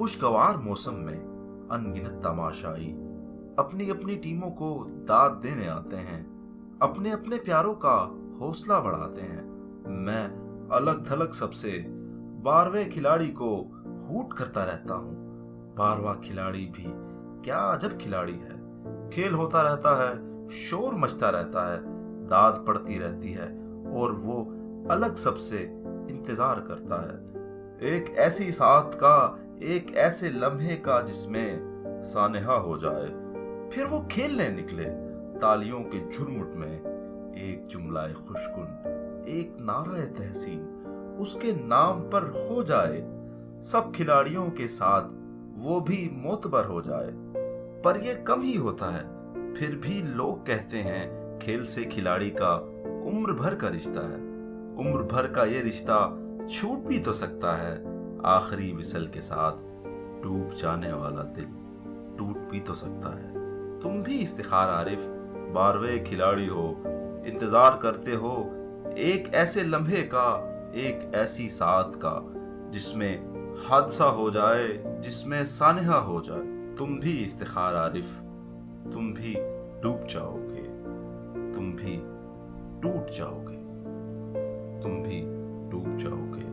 खुशगवार मौसम में अनगिनत तमाशाई अपनी अपनी टीमों को दाद देने आते हैं, अपने अपने प्यारों का हौसला बढ़ाते हैं। मैं अलग थलग सबसे 12वें खिलाड़ी को हूट करता रहता हूँ। 12वां खिलाड़ी भी क्या अजब खिलाड़ी है। खेल होता रहता है, शोर मचता रहता है, दाद पड़ती रहती है और वो अलग सबसे इंतजार करता है। एक ऐसी साथ का, एक ऐसे लम्हे का जिसमें सानेहा हो जाए। फिर वो खेलने निकले तालियों के झुरमुट में। एक जुमलाए खुशकुन, एक नारा तहसीन उसके नाम पर हो जाए। सब खिलाड़ियों के साथ वो भी मोतबर हो जाए। पर ये कम ही होता है। फिर भी लोग कहते हैं खेल से खिलाड़ी का उम्र भर का रिश्ता है। उम्र भर का ये रिश्ता छूट भी तो सकता है। आखिरी विसल के साथ डूब जाने वाला दिल टूट भी तो सकता है। तुम भी इफ्तिखार आरिफ 12वें खिलाड़ी हो, इंतजार करते हो एक ऐसे लम्हे का, एक ऐसी साथ का जिसमें हादसा हो जाए, जिसमें सानेहा हो जाए। तुम भी इफ्तिखार आरिफ, तुम भी डूब जाओगे, तुम भी टूट जाओगे, तुम भी डूब जाओगे।